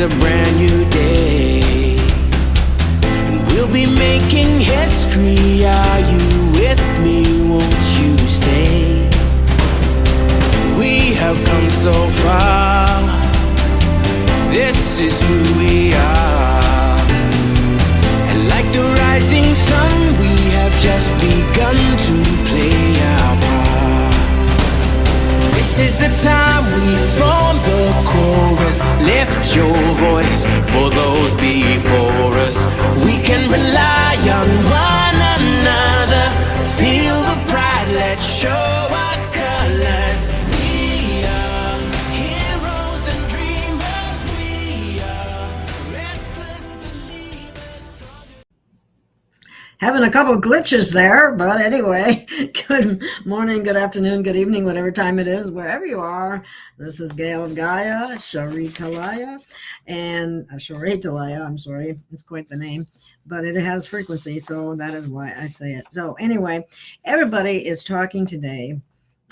It's a brand new day, and we'll be making history. Are you with me? Won't you stay? We have come so far. This is who we are. And like the rising sun, we have just begun to play our part. This is the time we form the chorus. Lift your voice for those before us. We can rely on one another. Feel the pride, let's show our colors. We are heroes and dreamers. We are restless believers. Having a couple glitches there, but anyway, good morning, good afternoon, good evening, whatever time it is, wherever you are. This is Gail of Gaia, Sharitalaya, and Sharitalaya, I'm sorry, it's quite the name, but it has frequency, so that is why I say it. So anyway, everybody is talking today,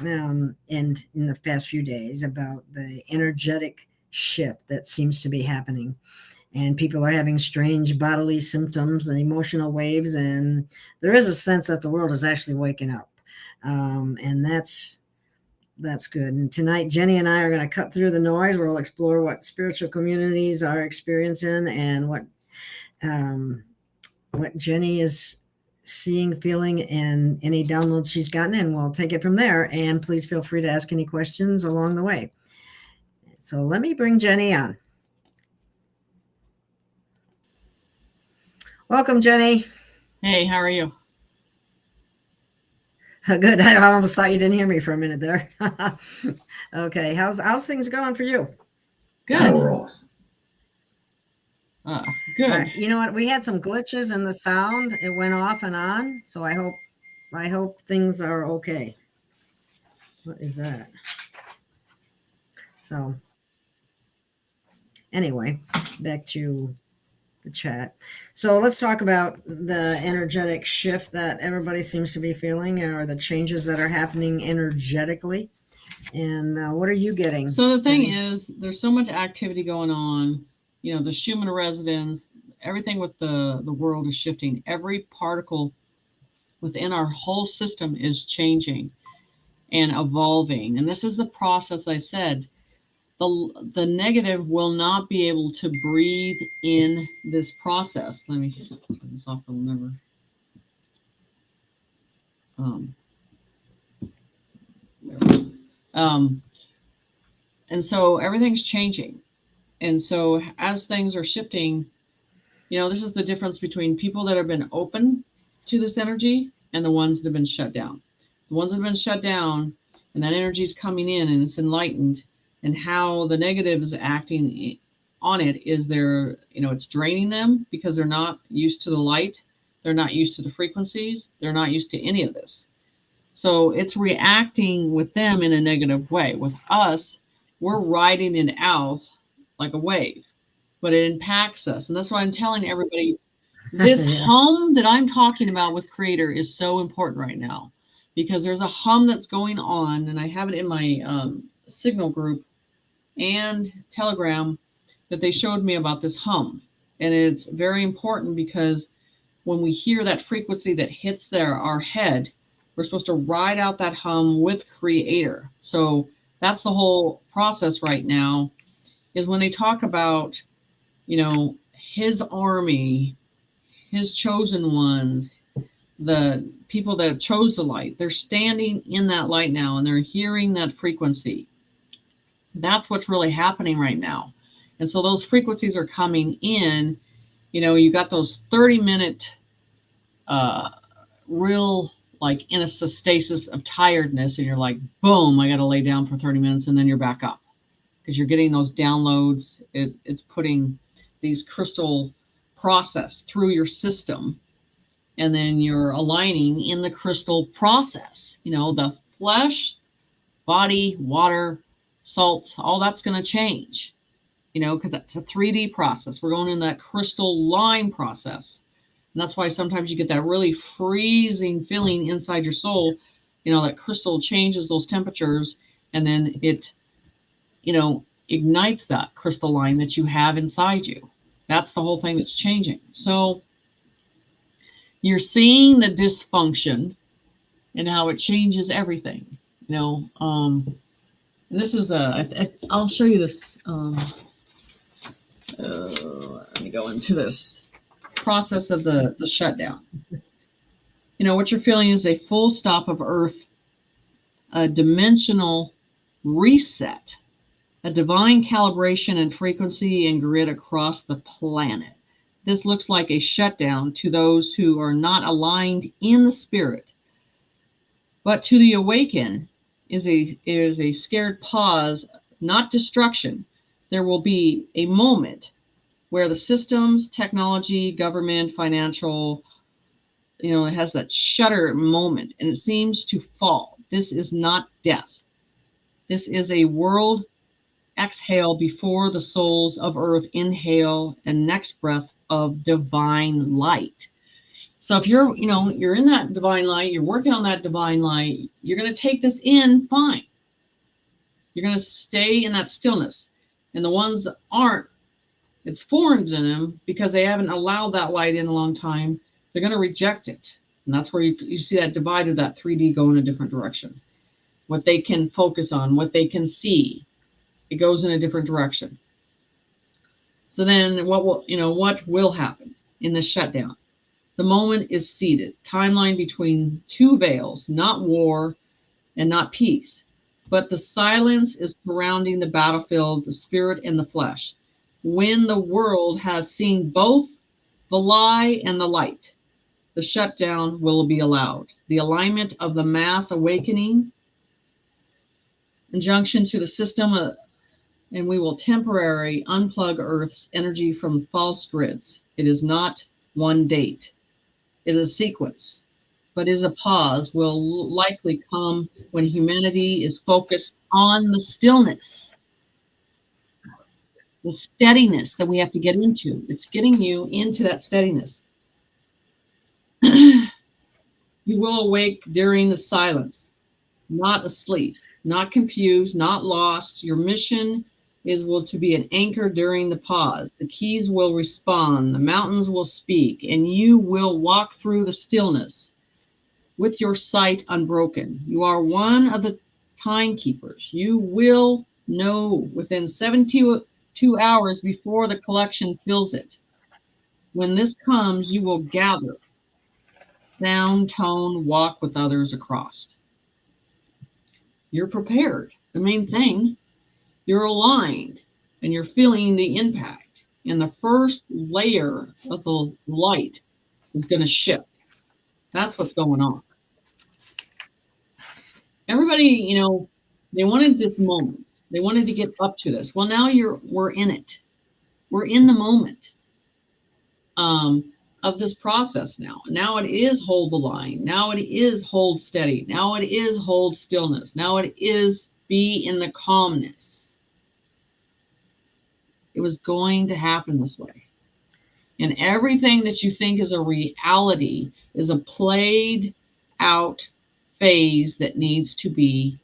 and in the past few days, about the energetic shift that seems to be happening. And people are having strange bodily symptoms and emotional waves. And there is a sense that the world is actually waking up. And that's good. And tonight, Jenny and I are going to cut through the noise. We'll explore what spiritual communities are experiencing and what Jenny is seeing, feeling, and any downloads she's gotten. And we'll take it from there. And please feel free to ask any questions along the way. So let me bring Jenny on. Welcome, Jenny. Hey, how are you? Good. I almost thought you didn't hear me for a minute there. Okay. How's things going for you? Good. Good. You know what? We had some glitches in the sound. It went off and on. So I hope things are okay. What is that? So anyway, back to the chat. So let's talk about the energetic shift that everybody seems to be feeling, or the changes that are happening energetically. And what are you getting? So the thing is, there's so much activity going on. You know, the Schumann resonance, everything with the world is shifting. Every particle within our whole system is changing and evolving. And this is the process I said. The negative will not be able to breathe in this process. Let me turn this off. Remember. And so everything's changing. And so as things are shifting, you know, this is the difference between people that have been open to this energy and the ones that have been shut down. The ones that have been shut down and that energy is coming in and it's enlightened. And how the negative is acting on it is it's draining them because they're not used to the light. They're not used to the frequencies. They're not used to any of this. So it's reacting with them in a negative way. With us, we're riding it out like a wave, but it impacts us. And that's why I'm telling everybody, this hum that I'm talking about with Creator is so important right now, because there's a hum that's going on, and I have it in my Signal group and Telegram that they showed me about this hum. And it's very important because when we hear that frequency that hits our head, we're supposed to ride out that hum with Creator. So that's the whole process right now, is when they talk about, his army, his chosen ones, the people that chose the light, they're standing in that light now and they're hearing that frequency. That's what's really happening right now. And so those frequencies are coming in. You got those 30-minute real, like in a stasis of tiredness, and you're like, boom, I got to lay down for 30 minutes, and then you're back up because you're getting those downloads. It's putting these crystal process through your system, and then you're aligning in the crystal process. The flesh, body, water, salt, all that's going to change, because that's a 3D process. We're going in that crystal line process. And that's why sometimes you get that really freezing feeling inside your soul. That crystal changes those temperatures, and then it, ignites that crystalline that you have inside you. That's the whole thing that's changing. So you're seeing the dysfunction and how it changes everything. And this is I'll show you this. Let me go into this process of the shutdown. What you're feeling is a full stop of Earth, a dimensional reset, a divine calibration and frequency and grid across the planet. This looks like a shutdown to those who are not aligned in the spirit. But to the awakened is a scared pause, not destruction. There will be a moment where the systems, technology, government, financial, it has that shudder moment and it seems to fall. This is not death. This is a world exhale before the souls of Earth inhale, and next breath of divine light. So if you're in that divine light, you're working on that divine light, you're going to take this in fine. You're going to stay in that stillness. And the ones that aren't, it's foreign to them because they haven't allowed that light in a long time. They're going to reject it. And that's where you see that divide of that 3D go in a different direction. What they can focus on, what they can see, it goes in a different direction. So then what will happen in the shutdown? The moment is seated. Timeline between two veils, not war and not peace, but the silence is surrounding the battlefield, the spirit and the flesh. When the world has seen both the lie and the light, the shutdown will be allowed. The alignment of the mass awakening, injunction to the system, and we will temporarily unplug Earth's energy from false grids. It is not one date. It is a sequence, but is a pause will likely come when humanity is focused on the stillness, the steadiness that we have to get into. It's getting you into that steadiness. You will awake during the silence, not asleep, not confused, not lost. Your mission will to be an anchor during the pause. The keys will respond, the mountains will speak, and you will walk through the stillness with your sight unbroken. You are one of the timekeepers. You will know within 72 hours before the collection fills it. When this comes, you will gather, sound, tone, walk with others across. You're prepared. The main thing, you're aligned and you're feeling the impact. And the first layer of the light is going to shift. That's what's going on. Everybody, they wanted this moment. They wanted to get up to this. Well, now we're in it. We're in the moment of this process now. Now it is hold the line. Now it is hold steady. Now it is hold stillness. Now it is be in the calmness. It was going to happen this way. And everything that you think is a reality is a played out phase that needs to be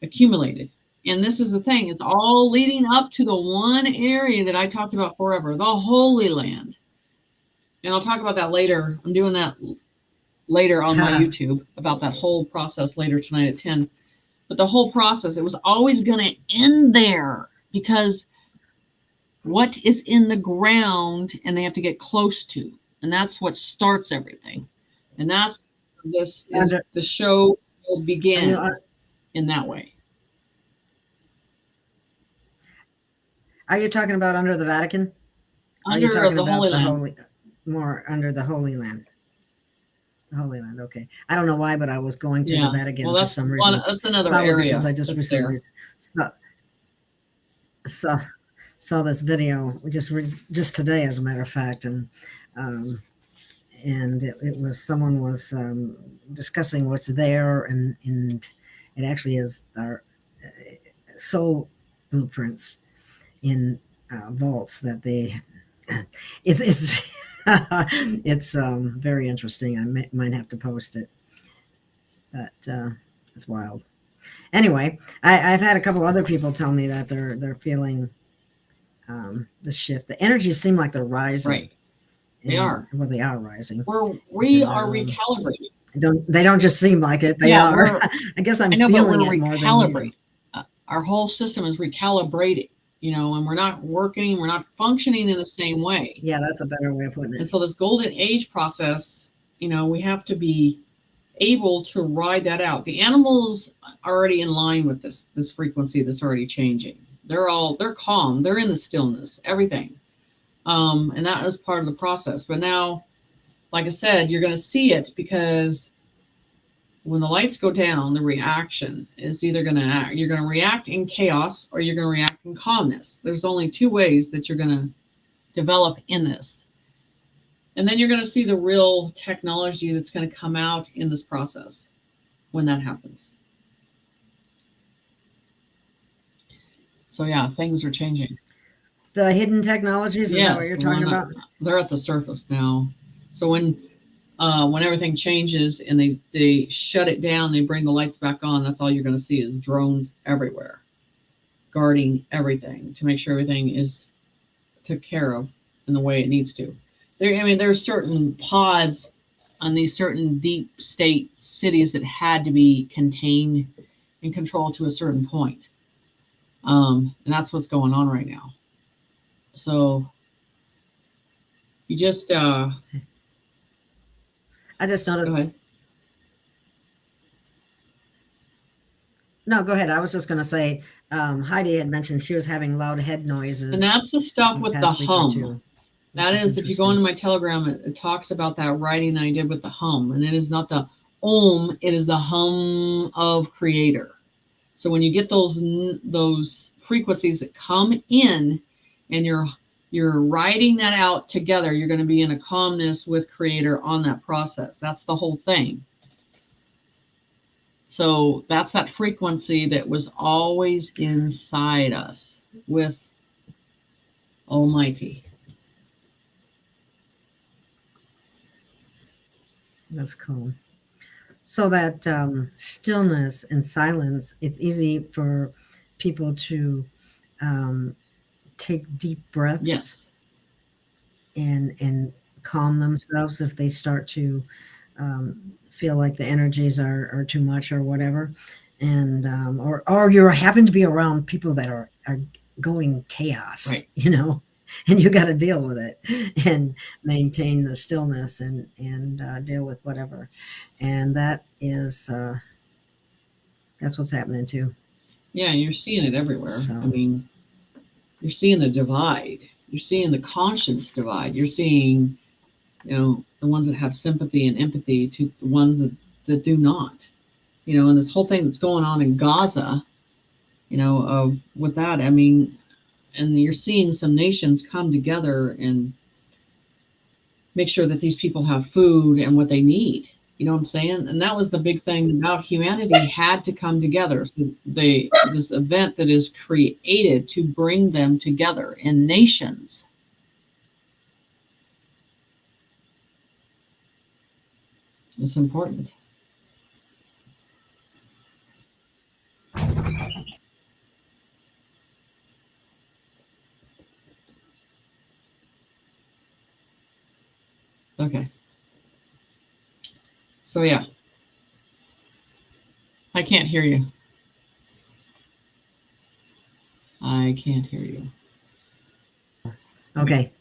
accumulated. And this is the thing. It's all leading up to the one area that I talked about forever, the Holy Land. And I'll talk about that later. I'm doing that later on my YouTube about that whole process later tonight at 10. But the whole process, it was always going to end there because what is in the ground and they have to get close to. And that's what starts everything. And that's the show will begin in that way. Are you talking about under the Vatican? Under are you talking the about Holy the Land. More under the Holy Land? The Holy Land, okay. I don't know why, but I was going to the Vatican for some reason. That's another Probably area. Because I just recently saw this video just today, as a matter of fact, and it was someone was discussing what's there, and it actually is our soul blueprints in vaults that they. It's it's very interesting. I might have to post it, but it's wild. Anyway, I've had a couple other people tell me that they're feeling the shift. The energies seem like they're rising. Right. They are. Well, they are rising. We are recalibrating. They don't just seem like it. They are. I guess I'm feeling it more than usual. Our whole system is recalibrating, and we're not working, we're not functioning in the same way. Yeah, that's a better way of putting it. And so this golden age process, we have to be able to ride that out. The animals are already in line with this frequency that's already changing. They're calm, they're in the stillness, everything. And that was part of the process. But now, like I said, you're going to see it, because when the lights go down, the reaction is either you're going to react in chaos, or you're going to react in calmness. There's only two ways that you're going to develop in this. And then you're going to see the real technology that's going to come out in this process when that happens. So yeah, things are changing. The hidden technologies, is that what you're talking about? They're at the surface now. So when everything changes and they shut it down, they bring the lights back on, that's all you're going to see is drones everywhere, guarding everything to make sure everything is took care of in the way it needs to. There's certain pods on these certain deep state cities that had to be contained and controlled to a certain point. And that's what's going on right now. So you just I just noticed. Go ahead. No, go ahead. I was just going to say, Heidi had mentioned she was having loud head noises. And that's the stuff with the hum. That is, if you go into my Telegram, it talks about that writing that I did with the hum. And it is not the om, it is the hum of creator. So when you get those frequencies that come in and you're writing that out together, you're going to be in a calmness with creator on that process. That's the whole thing. So that's that frequency that was always inside us with Almighty. That's cool. So that stillness and silence, it's easy for people to take deep breaths. Yes. And calm themselves if they start to feel like the energies are too much or whatever, and or you happen to be around people that are going chaos, right. And you got to deal with it and maintain the stillness and deal with whatever, and that is that's what's happening too. Yeah, you're seeing it everywhere. So. You're seeing the divide. You're seeing the conscience divide. You're seeing, the ones that have sympathy and empathy to the ones that do not. And this whole thing that's going on in Gaza, with that, and you're seeing some nations come together and make sure that these people have food and what they need. You know what I'm saying? And that was the big thing about humanity had to come together. So this event that is created to bring them together in nations. It's important. Okay. So yeah, I can't hear you. I can't hear you. Okay,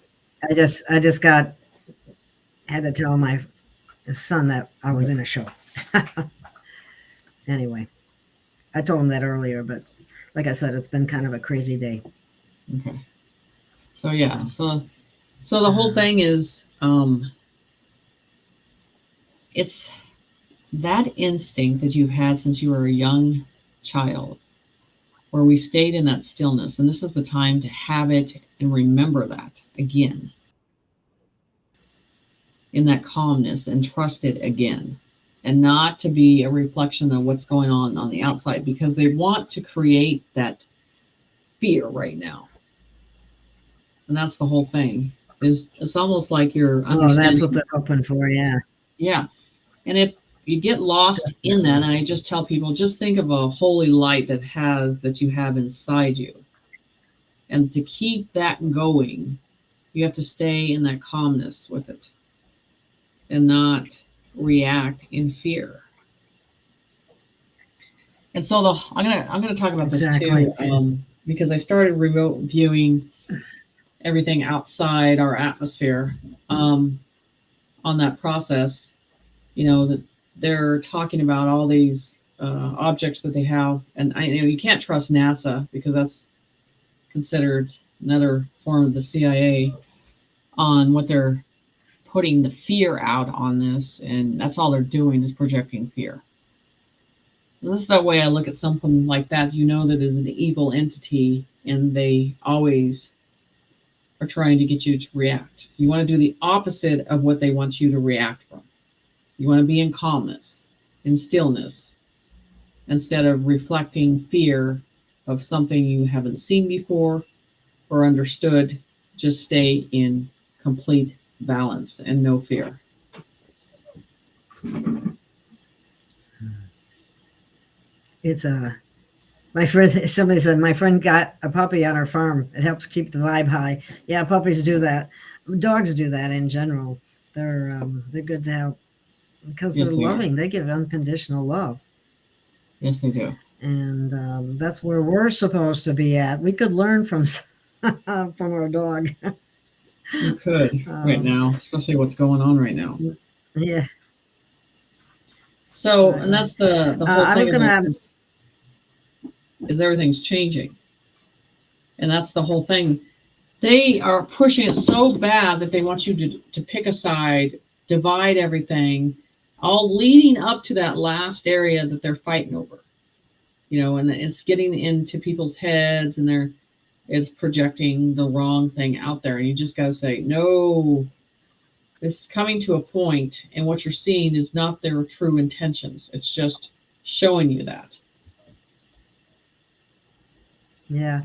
I just had to tell my son that I was in a show. Anyway, I told him that earlier, but like I said, it's been kind of a crazy day. Okay. So yeah, so the whole thing is it's that instinct that you've had since you were a young child, where we stayed in that stillness. And this is the time to have it and remember that again, in that calmness, and trust it again, and not to be a reflection of what's going on the outside, because they want to create that fear right now. And that's the whole thing. It's almost like you're understanding. Oh, that's what they're hoping for, yeah. Yeah. And if you get lost in that, and I just tell people, just think of a holy light that you have inside you. And to keep that going, you have to stay in that calmness with it and not react in fear. And so I'm gonna talk about this too, because I started remote viewing everything outside our atmosphere on that process. That they're talking about all these objects that they have, and you can't trust NASA because that's considered another form of the CIA on what they're putting the fear out on this, and that's all they're doing is projecting fear. And this is the way I look at something like that. That is an evil entity, and they always are trying to get you to react. You want to do the opposite of what they want you to react from. You want to be in calmness, in stillness, instead of reflecting fear of something you haven't seen before or understood. Just stay in complete balance and no fear. It's my friend, somebody said, my friend got a puppy on her farm. It helps keep the vibe high. Yeah, puppies do that. Dogs do that in general. They're good to help because they're loving. They give unconditional love. Yes, they do. And that's where we're supposed to be at. We could learn from our dog. You could right now, especially what's going on right now. Yeah. So, and that's the whole thing. I was gonna is everything's changing, and that's the whole thing. They are pushing it so bad that they want you to pick a side, divide everything, all leading up to that last area that they're fighting over. And it's getting into people's heads, and it's projecting the wrong thing out there. And you just got to say, no, this is coming to a point, and what you're seeing is not their true intentions. It's just showing you that. Yeah.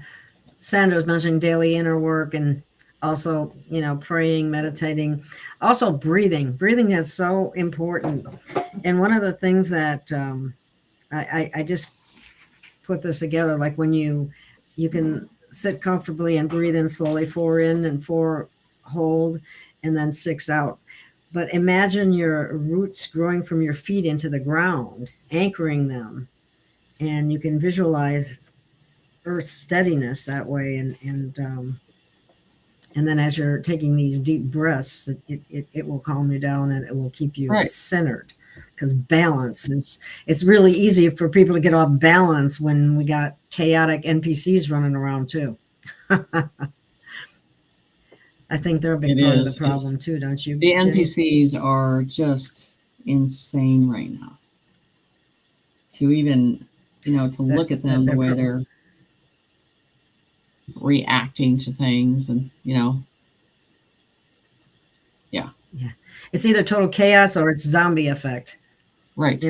Sandra's mentioning daily inner work, and also, praying, meditating, also breathing. Breathing is so important. And one of the things that I just put this together, like when you can sit comfortably and breathe in slowly, 4 in and 4 hold, and then 6 out. But imagine your roots growing from your feet into the ground, anchoring them, and you can visualize earth steadiness that way. And then as you're taking these deep breaths, it will calm you down, and it will keep you centered. Because balance it's really easy for people to get off balance when we got chaotic NPCs running around too. I think they're a big part of the problem too, don't you? The Jenny? NPCs are just insane right now. To even, to look at them the way they're reacting to things, and yeah. It's either total chaos or it's zombie effect. Right.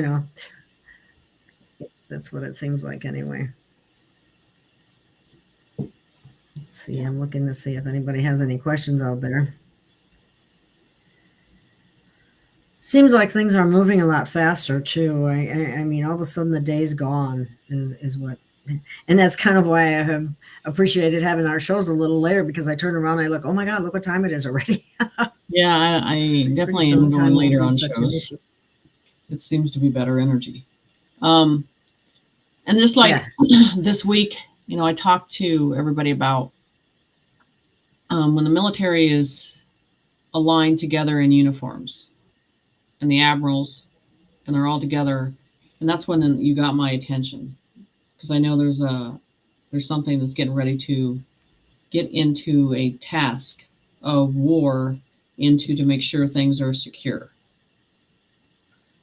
That's what it seems like anyway. Let's see, I'm looking to see if anybody has any questions out there. Seems like things are moving a lot faster too. I mean, all of a sudden the day's gone is what, and that's kind of why I have appreciated having our shows a little later, because I turn around and I look, oh my God, look what time it is already. Yeah, I definitely am going later on shows. It seems to be better energy. And just like this week, I talked to everybody about when the military is aligned together in uniforms, and the admirals, and they're all together, and that's when you got my attention, because I know there's something that's getting ready to get into a task of war to make sure things are secure.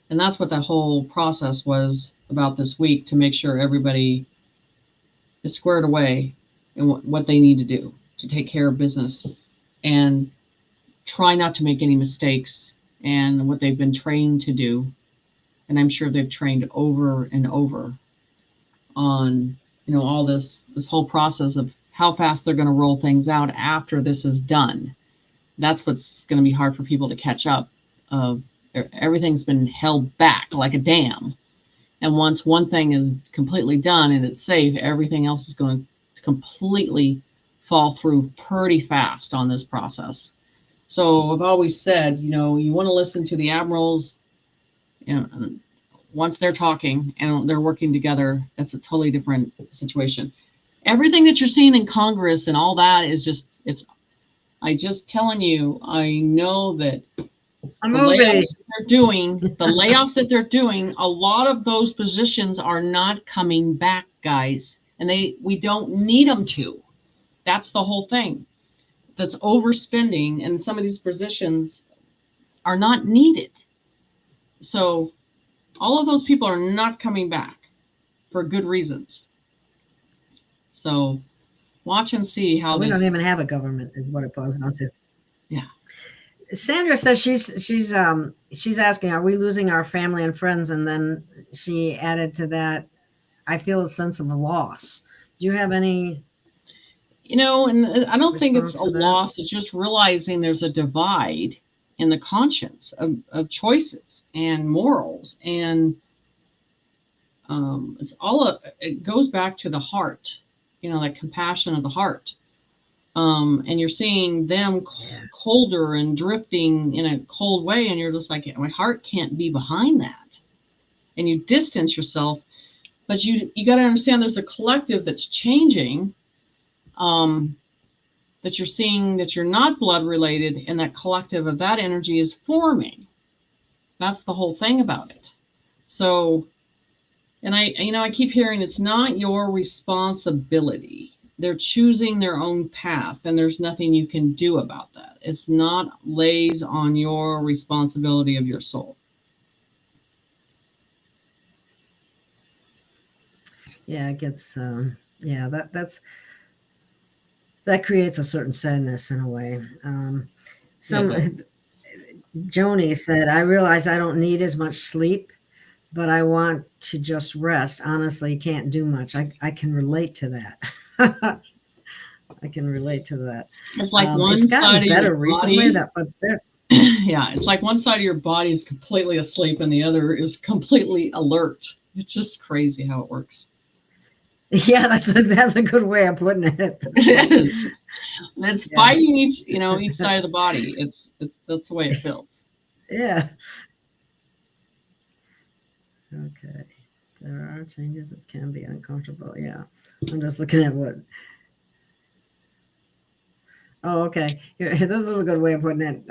And that's what that whole process was about this week, to make sure everybody is squared away in what they need to do to take care of business, and try not to make any mistakes and what they've been trained to do. And I'm sure they've trained over and over on, all this whole process of how fast they're going to roll things out after this is done. That's what's going to be hard for people to catch up of everything's been held back like a dam. And once one thing is completely done and it's safe, everything else is going to completely fall through pretty fast on this process. So I've always said, you want to listen to the admirals, and once they're talking and they're working together, that's a totally different situation. Everything that you're seeing in Congress and all that is I just telling you, I know that the layoffs that they're doing, a lot of those positions are not coming back, guys. And we don't need them to. That's the whole thing. That's overspending, and some of these positions are not needed. So all of those people are not coming back for good reasons. So watch and see how we don't even have a government, is what it boils down to. Yeah. Sandra says she's asking, are we losing our family and friends? And then she added to that, I feel a sense of loss. Do you have any? And I don't think it's a loss. It's just realizing there's a divide in the conscience of choices and morals. And it goes back to the heart, that compassion of the heart. And you're seeing them colder and drifting in a cold way. And you're just like, my heart can't be behind that. And you distance yourself. But you got to understand there's a collective that's changing, that you're seeing that you're not blood related, and that collective of that energy is forming. That's the whole thing about it. So, and I keep hearing it's not your responsibility. They're choosing their own path, and there's nothing you can do about that. It's not lays on your responsibility of your soul. Yeah, it gets, that creates a certain sadness in a way. Joni said, I realize I don't need as much sleep, but I want to just rest. Honestly, can't do much. I can relate to that. I can relate to that. It's like one side of your body. Yeah, it's like one side of your body is completely asleep and the other is completely alert. It's just crazy how it works. Yeah, that's a good way of putting it. It is. It's fighting each side of the body. That's the way it feels. Yeah. Okay. There are changes that can be uncomfortable. Yeah. I'm just looking at what. Oh, okay. This is a good way of putting it.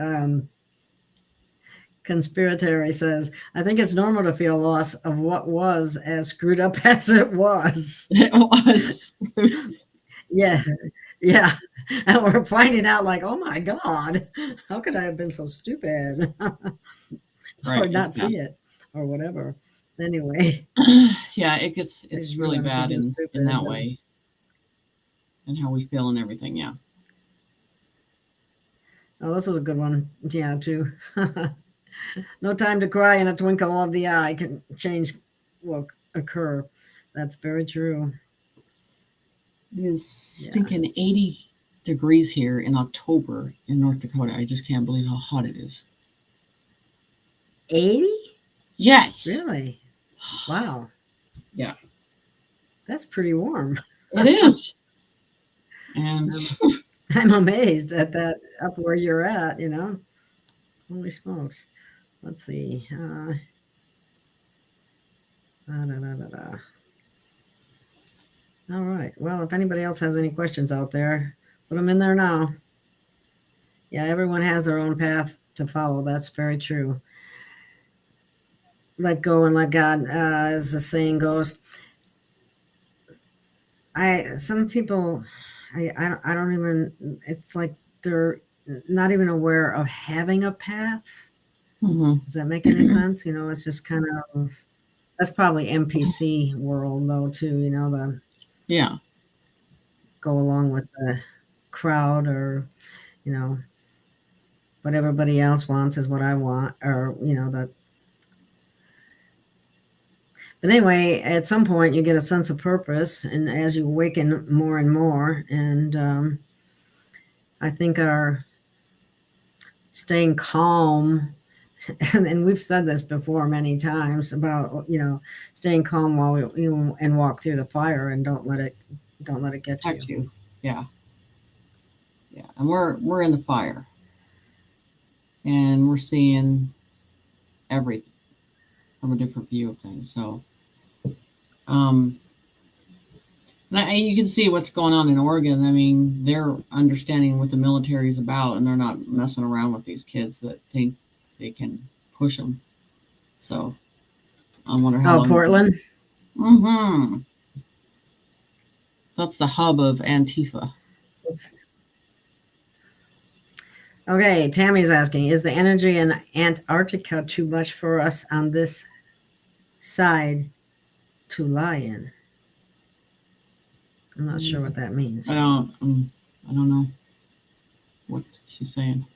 Conspiratary says, I think it's normal to feel loss of what was as screwed up as it was. It was. Yeah. Yeah. And we're finding out like, oh my God, how could I have been so stupid? Or not see it or whatever. Anyway. Yeah, it's really bad in that way. And how we feel and everything. Yeah. Oh, this is a good one. Yeah, too. No time to cry, in a twinkle of the eye can change will occur. That's very true. It is stinking 80 degrees here in October in North Dakota. I just can't believe how hot it is. 80? Yes. Really? Wow. Yeah. That's pretty warm. It is. And I'm amazed at that up where you're at, Holy smokes. Let's see. All right. Well, if anybody else has any questions out there, put them in there now. Yeah, everyone has their own path to follow. That's very true. Let go and let God, as the saying goes. Some people, I don't even, it's like they're not even aware of having a path. Mm-hmm. Does that make any sense? It's just kind of, that's probably NPC world though too, go along with the crowd, or, what everybody else wants is what I want, or, but anyway, at some point you get a sense of purpose, and as you awaken more and more, and I think our staying calm and we've said this before many times about, staying calm while and walk through the fire, and don't let it get to you. Protect you. Yeah. Yeah. And we're in the fire. And we're seeing everything from a different view of things. So you can see what's going on in Oregon. I mean, they're understanding what the military is about, and they're not messing around with these kids that think they can push them. So I wonder how. Oh, Portland. Mm-hmm. That's the hub of Antifa. Okay, Tammy's asking, is the energy in Antarctica too much for us on this side to lie in? I'm not sure what that means. I don't know what she's saying.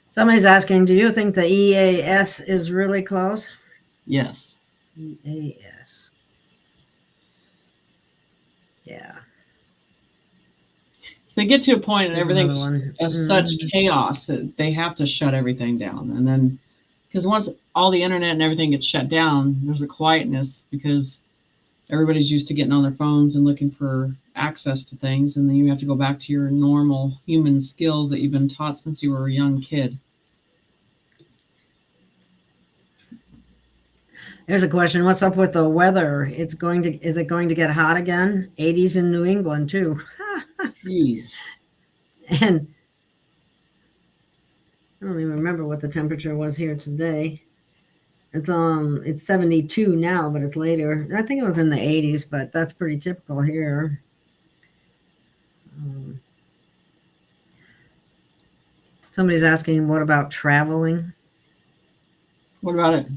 Somebody's asking, do you think the EAS is really close? Yes. EAS. Yeah. So they get to a point and There's everything's such chaos that they have to shut everything down. And then, because once all the internet and everything gets shut down, there's a quietness because everybody's used to getting on their phones and looking for access to things. And then you have to go back to your normal human skills that you've been taught since you were a young kid. There's a question. What's up with the weather? Is it going to get hot again? 80s in New England too. Jeez. And I don't even remember what the temperature was here today. It's 72 now, but it's later. I think it was in the 80s, but that's pretty typical here. Somebody's asking, what about traveling? What about it?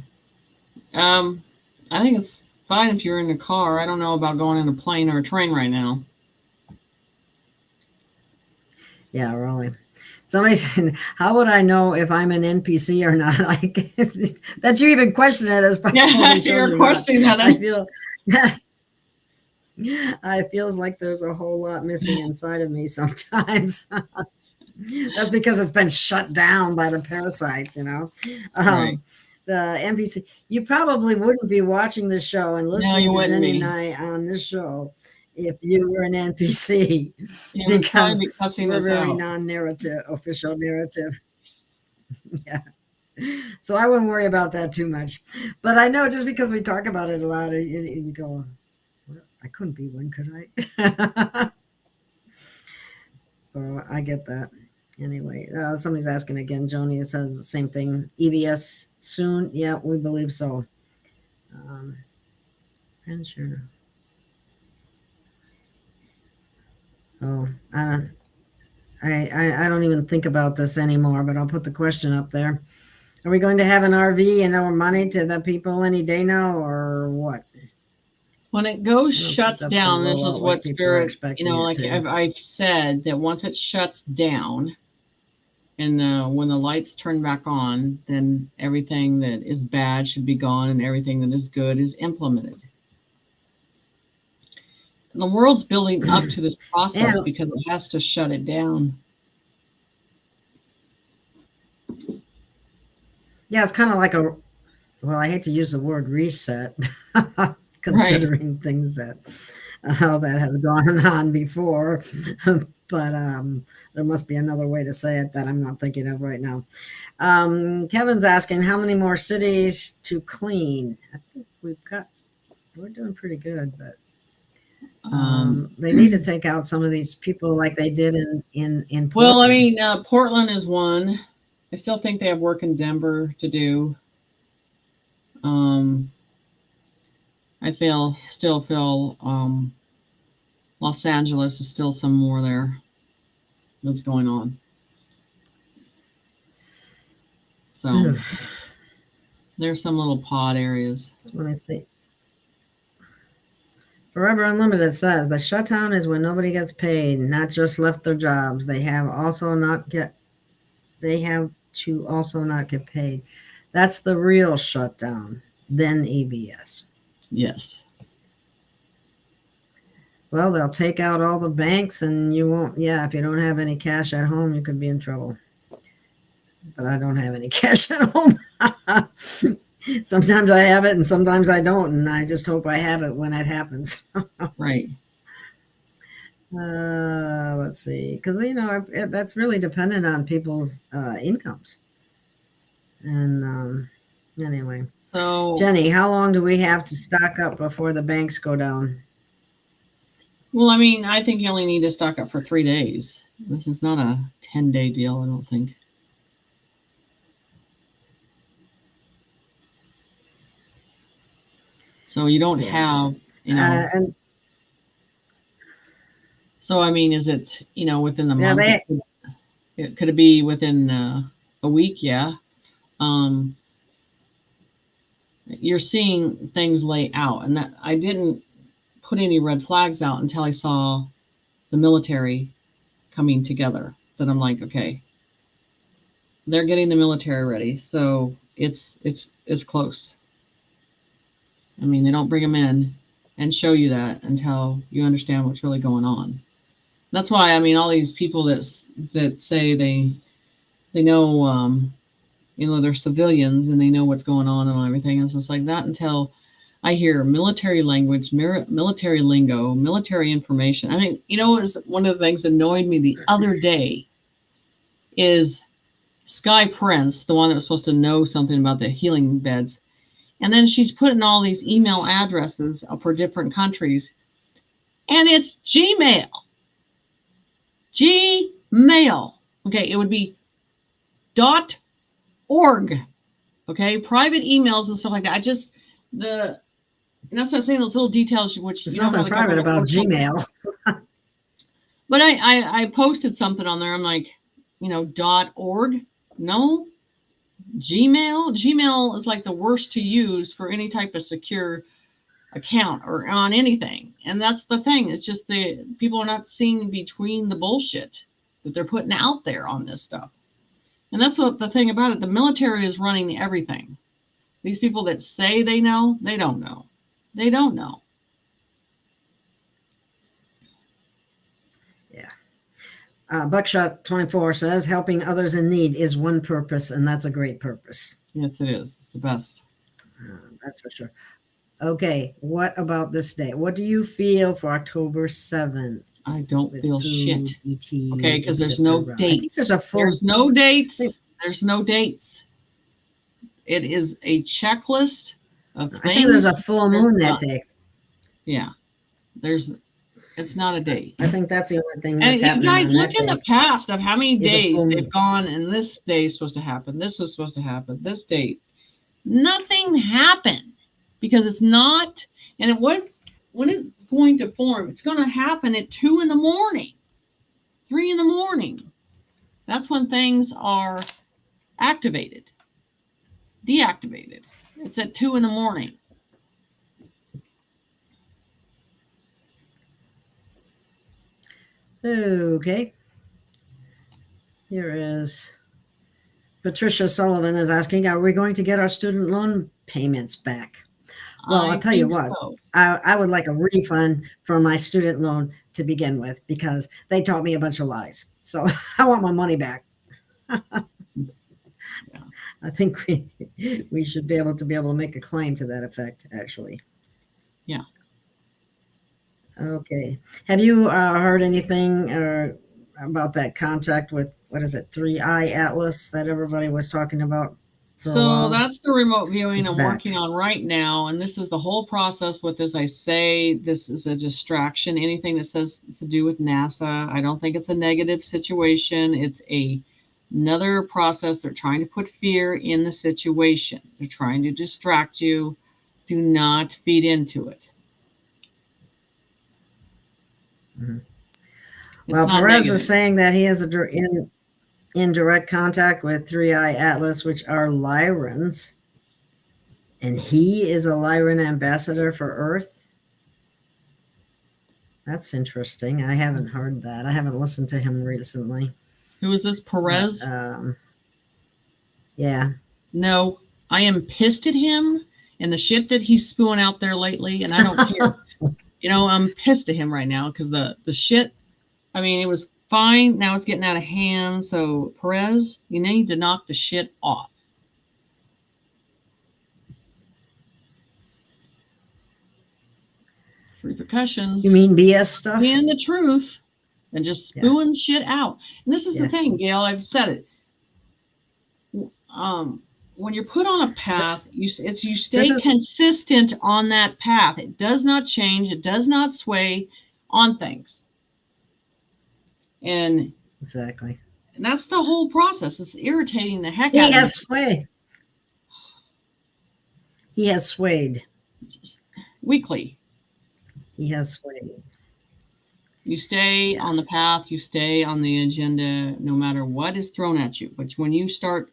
I think it's fine if you're in a car. I don't know about going in a plane or a train right now. Yeah, really. Somebody said, how would I know if I'm an NPC or not? Like, that you even question it as yeah, you're questioning that. I feels like there's a whole lot missing inside of me sometimes. That's because it's been shut down by the parasites, Right. The NPC. You probably wouldn't be watching this show and listening to Jenny and I on this show if you were an NPC, because we're very non-narrative, official narrative. Yeah. So I wouldn't worry about that too much. But I know just because we talk about it a lot, you go, I couldn't be one, could I? So I get that. Anyway, somebody's asking again. Joni says the same thing. EBS soon? Yeah, we believe so. And sure. Oh, I don't even think about this anymore, but I'll put the question up there. Are we going to have an RV and our money to the people any day now, or what? When it shuts down, this is what Spirit, like I've said, that once it shuts down and when the lights turn back on, then everything that is bad should be gone and everything that is good is implemented. And the world's building up to this process because it has to shut it down. Yeah, it's kind of like I hate to use the word reset, considering things that has gone on before, but there must be another way to say it that I'm not thinking of right now. Kevin's asking, how many more cities to clean? I think we're doing pretty good, but they need to take out some of these people like they did in Portland. Well, I mean, Portland is one. I still think they have work in Denver to do. I still feel Los Angeles is still some more there that's going on. So there's some little pod areas. Let me see. Forever Unlimited says the shutdown is when nobody gets paid, not just left their jobs. They have to also not get paid. That's the real shutdown. Then EBS. Yes. Well, they'll take out all the banks and you won't. Yeah, if you don't have any cash at home, you could be in trouble. but I don't have any cash at home. Sometimes I have it and sometimes I don't, and I just hope I have it when it happens. Right. Let's see, because that's really dependent on people's incomes. And anyway, So, Jenny, how long do we have to stock up before the banks go down? well, I mean, I think you only need to stock up for 3 days. This is not a 10-day deal, I don't think. So you don't have, and so I mean, is it, within the yeah, month? Could it be within a week? Yeah. You're seeing things lay out, and that I didn't put any red flags out until I saw the military coming together. That I'm like, okay, they're getting the military ready, so it's close. I mean, they don't bring them in and show you that until you understand what's really going on. That's why, I mean, all these people that say they know, they're civilians and they know what's going on and everything. It's just like that until I hear military language, military lingo, military information. I mean, it was one of the things that annoyed me the other day is Sky Prince, the one that was supposed to know something about the healing beds. And then she's putting all these email addresses for different countries. And it's Gmail. Gmail. Okay, it would be .org. Okay, private emails and stuff like that. And that's what I'm saying, those little details, which there's nothing private about Gmail. But I posted something on there. I'm like, .org. No. Gmail is like the worst to use for any type of secure account or on anything. And that's the thing. It's just the people are not seeing between the bullshit that they're putting out there on this stuff. And that's what the thing about it. The military is running everything. These people that say they know, they don't know. They don't know. Buckshot 24 says helping others in need is one purpose, and that's a great purpose. Yes, it is. It's the best. That's for sure. Okay, what about this day? What do you feel for October 7th? I don't feel shit. ETs, okay, because there's no dates. There's no dates. There's no dates. It is a checklist of things. I think there's a full moon that day. Yeah. It's not a date. I think that's the only thing that's happening. And you guys, look in the past of how many days they've gone, and this day is supposed to happen. This was supposed to happen. This date. Nothing happened because it's not. And when it's going to form, it's going to happen at 2 a.m, 3 a.m. That's when things are activated, deactivated. It's at 2 a.m. Okay. Here is Patricia Sullivan is asking, are we going to get our student loan payments back? Well, I'll tell you what, so. I would like a refund for my student loan to begin with, because they taught me a bunch of lies. So I want my money back. Yeah. I think we should be able to make a claim to that effect, actually. Yeah. Okay. Have you heard anything about that contact with, 3i Atlas that everybody was talking about for a while? So that's the remote viewing I'm working on right now. And this is the whole process with this. I say this is a distraction. Anything that says to do with NASA, I don't think it's a negative situation. It's another process. They're trying to put fear in the situation. They're trying to distract you. Do not feed into it. Mm-hmm. Well, Perez is saying that he has in direct contact with 3i Atlas, which are Lyrans, and he is a Lyran ambassador for Earth. That's interesting. I haven't heard that. I haven't listened to him recently. Who is this, Perez? But, yeah. No, I am pissed at him and the shit that he's spewing out there lately, and I don't care. I'm pissed at him right now because the shit, I mean, it was fine. Now it's getting out of hand. So Perez, you need to knock the shit off. Repercussions. You mean BS stuff? Being the truth and just spewing shit out. And this is the thing, Gail. I've said it. When you're put on a path, you stay consistent on that path. It does not change. It does not sway on things. And exactly. And that's the whole process. It's irritating the heck out of me. He has swayed. He has swayed. Weekly. He has swayed. You stay on the path. You stay on the agenda no matter what is thrown at you. But when you start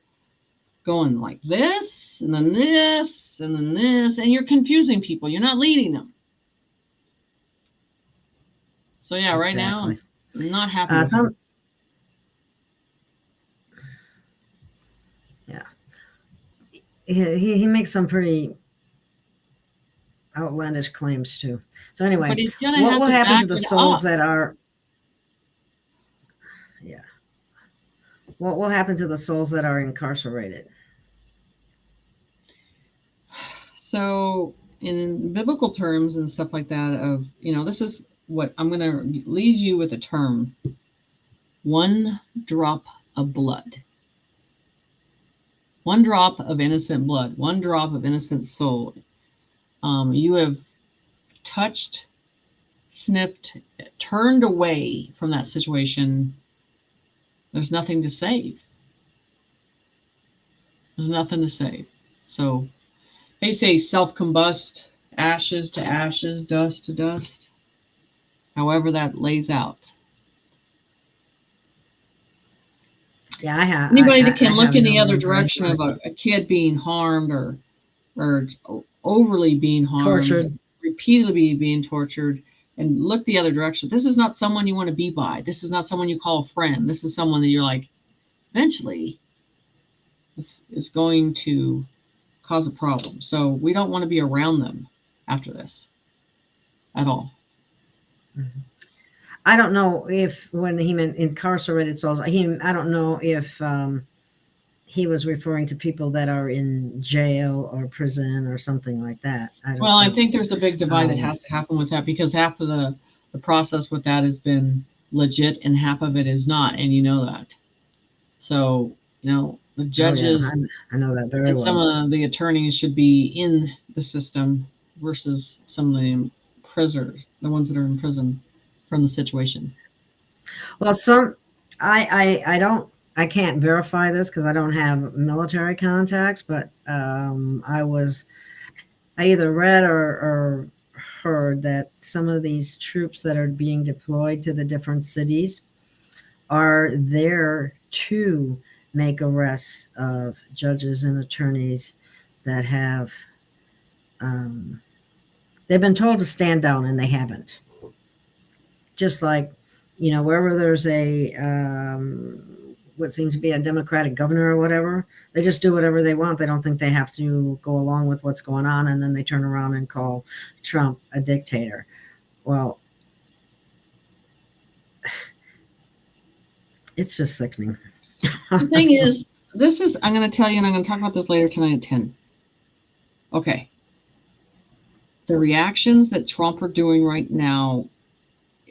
going like this, and then this, and then this, and you're confusing people. You're not leading them. So yeah, right now, I'm not happy with it. Yeah. He makes some pretty outlandish claims too. So anyway, what will happen to the souls that are... Yeah. What will happen to the souls that are incarcerated? So in biblical terms and stuff like that, this is what I'm going to leave you with a term: one drop of blood. One drop of innocent blood, one drop of innocent soul. You have touched, sniffed, turned away from that situation. There's nothing to save. There's nothing to save. So they say self-combust, ashes to ashes, dust to dust. However that lays out. Yeah, I have. Anybody that can look in the other direction of a kid being harmed or overly being harmed, tortured, repeatedly being tortured, and look the other direction. This is not someone you want to be by. This is not someone you call a friend. This is someone that you're like, eventually, it's going to cause a problem. So we don't want to be around them after this at all. Mm-hmm. I don't know if when he meant incarcerated souls, I don't know if he was referring to people that are in jail or prison or something like that. I think there's a big divide that has to happen with that, because half of the process with that has been legit and half of it is not, and you know that. So, the judges, I know that very well. Some of the attorneys should be in the system versus some of the prisoners, the ones that are in prison from the situation. Well, I can't verify this because I don't have military contacts, but I either read or heard that some of these troops that are being deployed to the different cities are there to make arrests of judges and attorneys that have they've been told to stand down and they haven't. Just like, wherever there's a what seems to be a Democratic governor or whatever, they just do whatever they want. They don't think they have to go along with what's going on, and then they turn around and call Trump a dictator. Well, it's just sickening. The thing is, I'm going to tell you, and I'm going to talk about this later tonight at 10. Okay. The reactions that Trump are doing right now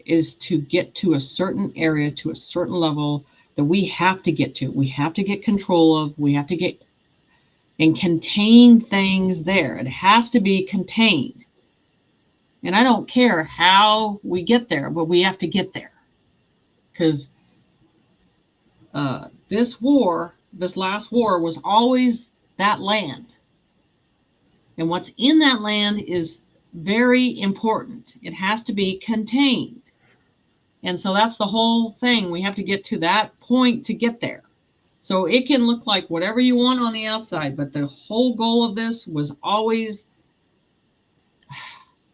is to get to a certain area, to a certain level that we have to get to. We have to get control of. We have to get and contain things there. It has to be contained. And I don't care how we get there, but we have to get there. Because this last war was always that land. And what's in that land is very important. It has to be contained. And so that's the whole thing. We have to get to that point to get there. So it can look like whatever you want on the outside, but the whole goal of this was always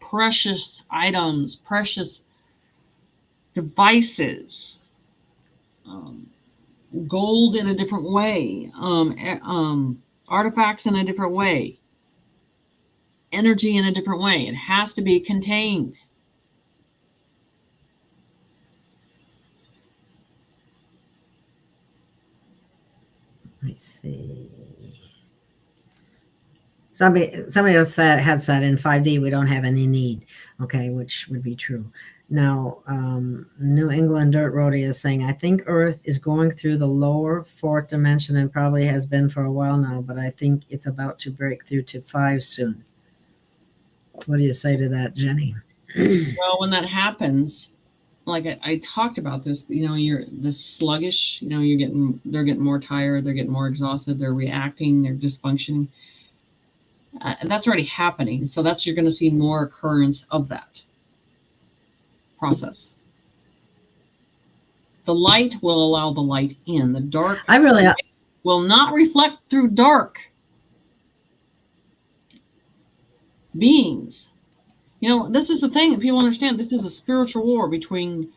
precious items, precious devices, gold in a different way, artifacts in a different way, energy in a different way. It has to be contained. Let me see. Somebody else had said in 5D we don't have any need, okay, which would be true. Now, New England Dirt Roadie is saying, I think Earth is going through the lower fourth dimension and probably has been for a while now, but I think it's about to break through to 5 soon. What do you say to that, Jenny? Well, when that happens, like I talked about this, you're this sluggish, they're getting more tired, they're getting more exhausted, they're reacting, they're dysfunctioning. That's already happening. So you're going to see more occurrence of that process. The light will allow the light in. The dark will not reflect through dark beings. This is the thing that people understand. This is a spiritual war between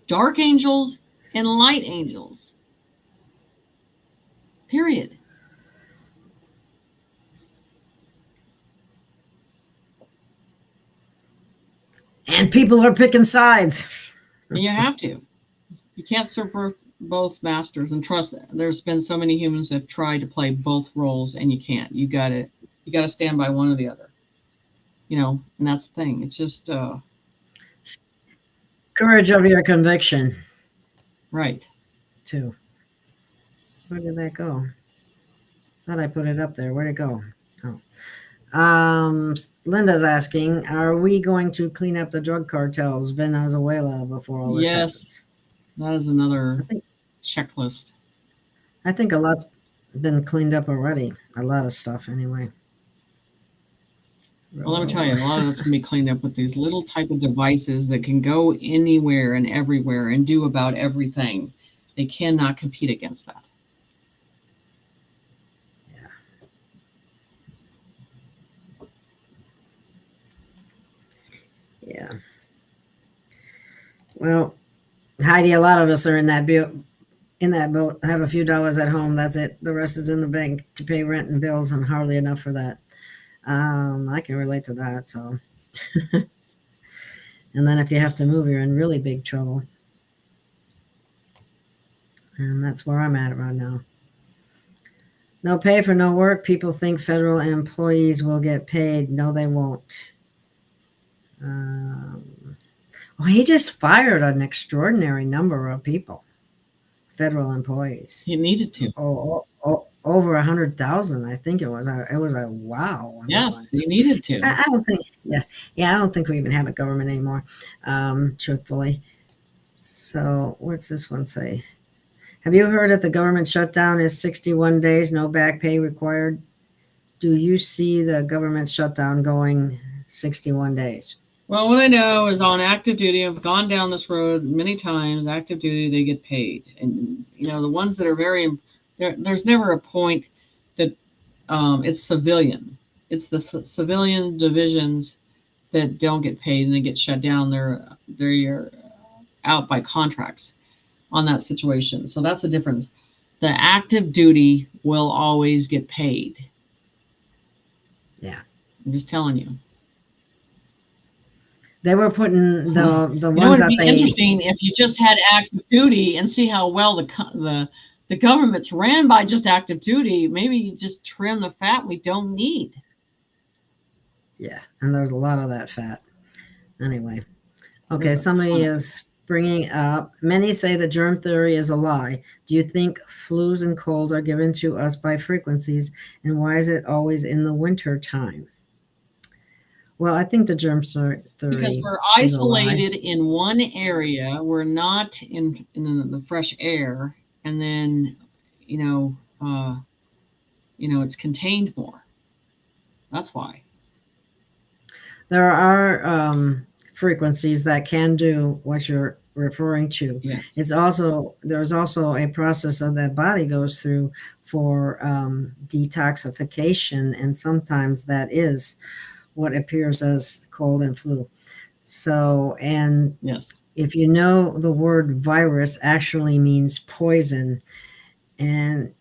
dark angels and light angels. Period. And people are picking sides. And you have to. You can't serve both masters. And trust, there's been so many humans that have tried to play both roles, and you can't. You got to stand by one or the other. And that's the thing. It's just courage of your conviction. Right. Too. Where did that go? Thought I put it up there. Where'd it go? Oh. Linda's asking, are we going to clean up the drug cartels, Venezuela, before all this happens? That is another checklist. I think a lot's been cleaned up already. A lot of stuff, anyway. Well, let me tell you, a lot of that's going to be cleaned up with these little type of devices that can go anywhere and everywhere and do about everything. They cannot compete against that. Yeah. Well, Heidi, a lot of us are in that boat. Have a few dollars at home. That's it. The rest is in the bank to pay rent and bills, and hardly enough for that. I can relate to that. So, and then if you have to move, you're in really big trouble. And that's where I'm at right now. No pay for no work. People think federal employees will get paid. No, they won't. Well, he just fired an extraordinary number of people, federal employees. He needed to. Over 100,000, I think it was. It was a wow. Yes, he needed to. I don't think. Yeah. I don't think we even have a government anymore. Truthfully. So what's this one say? Have you heard that the government shutdown is 61 days, no back pay required? Do you see the government shutdown going 61 days? Well, what I know is on active duty, I've gone down this road many times. Active duty, they get paid. And, the ones that are there's never a point that it's civilian. It's the civilian divisions that don't get paid and they get shut down. They're out by contracts on that situation. So that's the difference. The active duty will always get paid. Yeah. I'm just telling you. They were putting the ones that they... It would be interesting if you just had active duty and see how well the government's ran by just active duty. Maybe you just trim the fat we don't need. Yeah, and there's a lot of that fat. Anyway. Okay, somebody is bringing up, many say the germ theory is a lie. Do you think flus and colds are given to us by frequencies? And why is it always in the winter time? Well, I think the germ theory because we're isolated in one area. We're not in the fresh air, and then it's contained more. That's why. There are frequencies that can do what you're referring to. Yes. There's also a process that the body goes through for detoxification, and sometimes that is what appears as cold and flu. So, and yes, if you know, the word virus actually means poison, and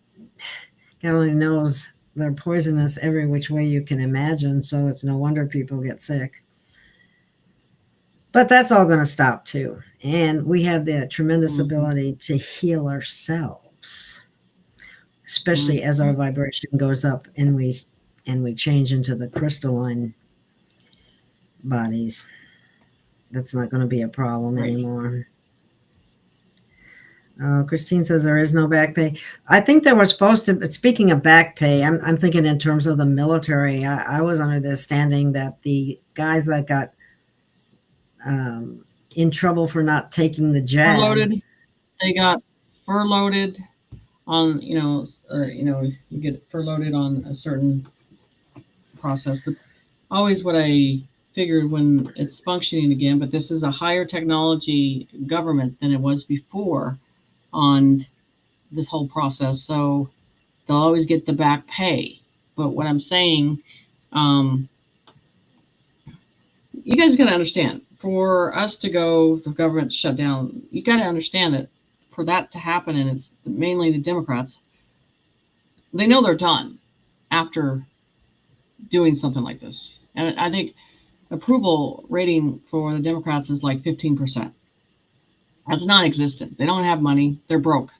God only knows they're poisonous every which way you can imagine, so it's no wonder people get sick. But that's all going to stop too. And we have the tremendous ability to heal ourselves. especially as our vibration goes up and we change into the crystalline bodies. That's not going to be a problem anymore. Christine says there is no back pay. I think there was supposed to, but speaking of back pay, I'm thinking in terms of the military. I was under the standing that the guys that got in trouble for not taking the jab. They got furloughed on, you get furloughed on a certain process. But always what I figured when it's functioning again, but this is a higher technology government than it was before on this whole process. So they'll always get the back pay. But what I'm saying, you guys got to understand, for us to go, the government shut down, you got to understand that for that to happen, and it's mainly the Democrats, they know they're done after doing something like this. And I think approval rating for the Democrats is like 15%. That's non-existent. They don't have money. They're broke.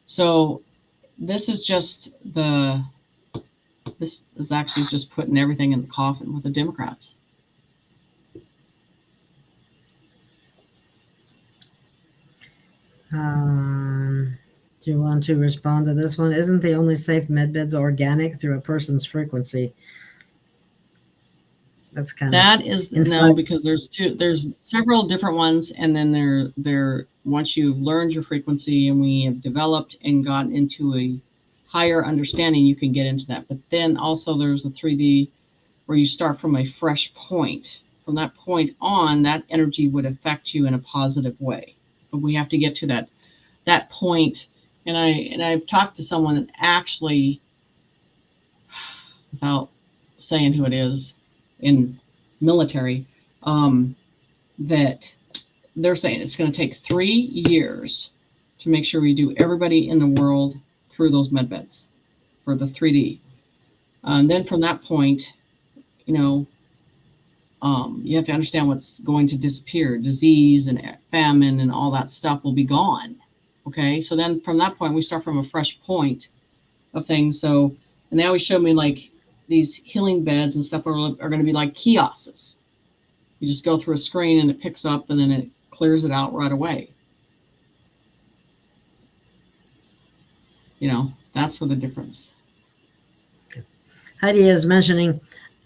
So this is actually just putting everything in the coffin with the Democrats. Do you want to respond to this one? Isn't the only safe medbeds organic through a person's frequency? That's kind that is no, because there's several different ones, and then they're once you've learned your frequency and we have developed and gotten into a higher understanding, you can get into that. But then also there's a 3D where you start from a fresh point. From that point on, that energy would affect you in a positive way. But we have to get to that point. And I've talked to someone that actually, without saying who it is, in military, that they're saying it's going to take 3 years to make sure we do everybody in the world through those med beds for the 3D. And then from that point, you have to understand what's going to disappear. Disease and famine and all that stuff will be gone. Okay, so then from that point, we start from a fresh point of things. So, and they always show me like these healing beds and stuff are going to be like kiosks. You just go through a screen and it picks up and then it clears it out right away. That's what the difference. Heidi is mentioning,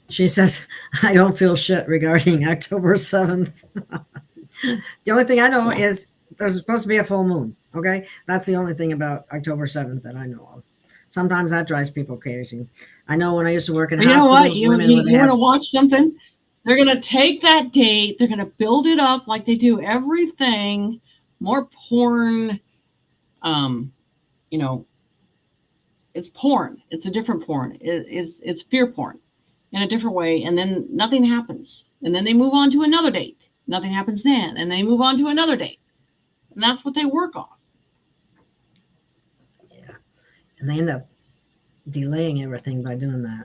she says, I don't feel shit regarding October 7th. The only thing I know is there's supposed to be a full moon. Okay. That's the only thing about October 7th that I know of. Sometimes that drives people crazy. I know when I used to work in hospitals, you want to watch something? They're going to take that date. They're going to build it up like they do everything. More porn. It's porn. It's a different porn. It's fear porn in a different way. And then nothing happens. And then they move on to another date. Nothing happens then. And they move on to another date. And that's what they work on. Yeah. And they end up delaying everything by doing that.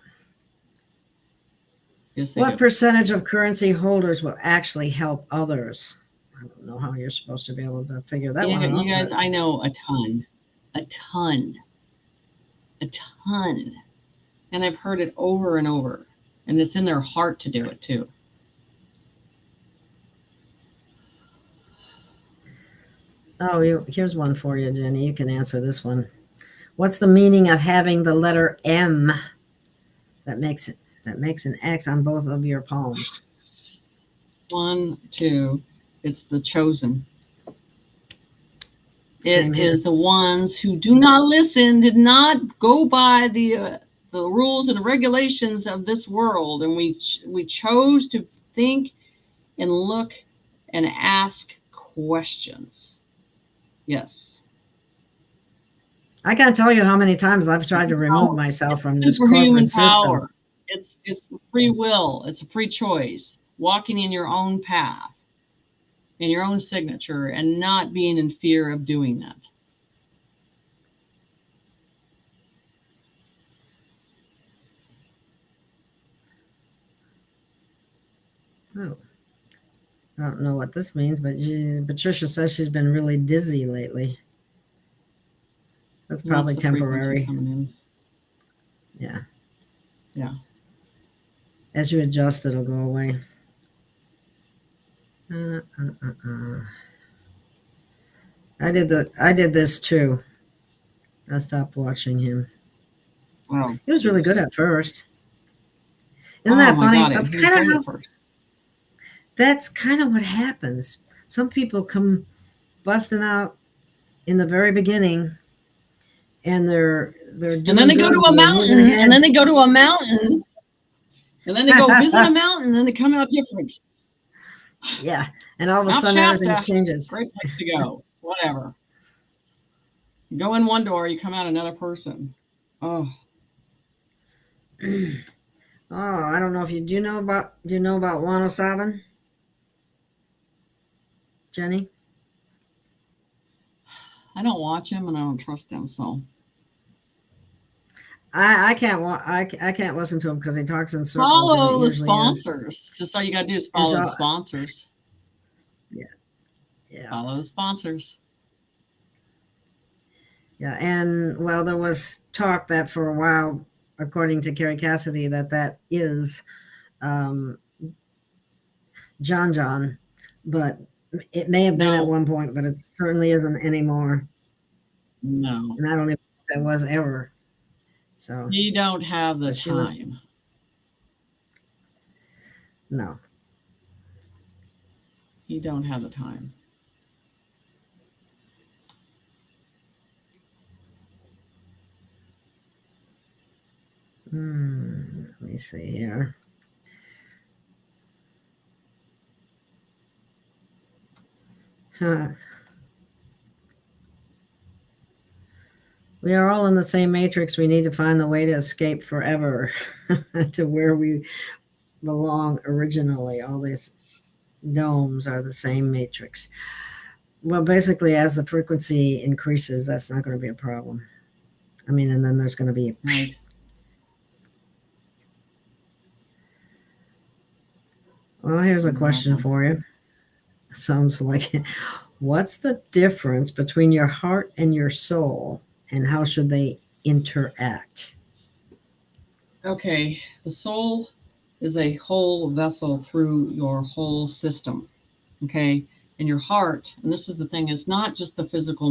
Yes, what percentage of currency holders will actually help others? I don't know how you're supposed to be able to figure that one out. You guys, I know a ton. And I've heard it over and over. And it's in their heart to do it too. Oh, here's one for you, Jenny. You can answer this one. What's the meaning of having the letter M that makes an X on both of your palms? 1, 2. It's the chosen. It is the ones who do not listen, did not go by the rules and the regulations of this world, and we chose to think and look and ask questions. Yes. I can't tell you how many times I've tried to remove myself from this corporate system. It's free will. It's a free choice. Walking in your own path, in your own signature, and not being in fear of doing that. Oh, I don't know what this means, but Patricia says she's been really dizzy lately. That's And probably the frequency temporary. coming in. Yeah. Yeah. As you adjust, it'll go away. I did this too. I stopped watching him. Oh, He was really good at first. Isn't oh that my funny? God, he was great at first. That's kind of what happens. Some people come busting out in the very beginning, and they're doing And then they go good, to a they're moving mountain, ahead. and then they go to a mountain, and then they go visit a mountain, and then they come out different. Yeah, and all of a Mount sudden everything Shasta, changes. great place to go. Whatever. You go in one door, you come out another person. Oh. Oh, I don't know if do you know about 107, Jenny? I don't watch him and I don't trust him, so I can't listen to him because he talks in circles, and it follow the usually is. sponsors. Just all you gotta do is It's follow the all, sponsors. yeah, Follow the sponsors. yeah. And well, there was talk that for a while, according to Carrie Cassidy, that is John, but it may have been at one point, but it certainly isn't anymore. No. And I don't even know if it was ever. So You don't have the time. No. You don't have the time. Let me see here. We are all in the same matrix. We need to find the way to escape forever to where we belong originally. All these domes are the same matrix. Well, basically, as the frequency increases, that's not going to be a problem. I mean, and then there's going to be right. Well, here's a question for you. It sounds like, what's the difference between your heart and your soul, and how should they interact? Okay, the soul is a whole vessel through your whole system. Okay, and your heart, and this is the thing, it's not just the physical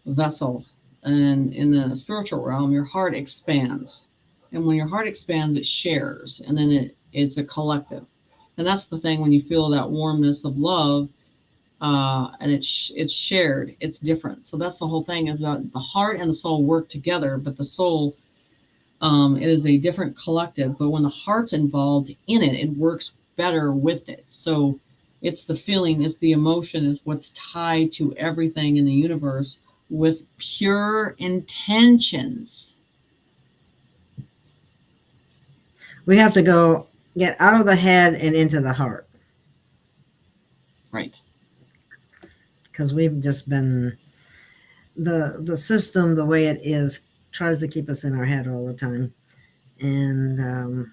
vessel. And in the spiritual realm, your heart expands. And when your heart expands, it shares, and then it's a collective. And that's the thing, when you feel that warmness of love, and it's shared, it's different. So that's the whole thing, is that the heart and the soul work together, but the soul, it is a different collective. But when the heart's involved in it, it works better with it. So it's the feeling, it's the emotion, is what's tied to everything in the universe with pure intentions. We have to get out of the head and into the heart. Right. Because we've just been, the system, the way it is, tries to keep us in our head all the time. And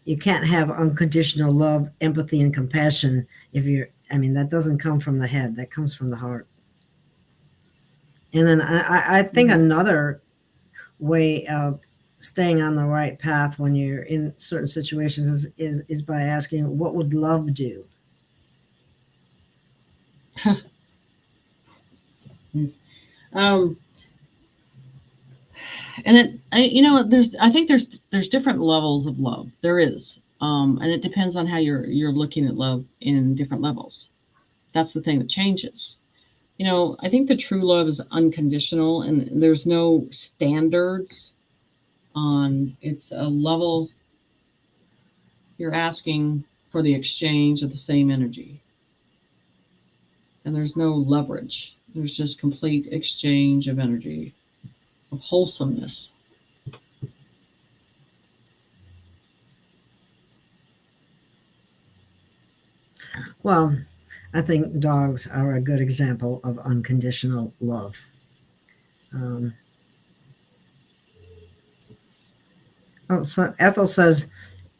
you can't have unconditional love, empathy, and compassion that doesn't come from the head, that comes from the heart. And then I think another way of staying on the right path when you're in certain situations is by asking, what would love do? And I think there's different levels of love. There is, and it depends on how you're looking at love in different levels. That's the thing that changes. I think the true love is unconditional, and there's no standards on. It's a level. You're asking for the exchange of the same energy, and there's no leverage. There's just complete exchange of energy, of wholesomeness. Well, I think dogs are a good example of unconditional love. So Ethel says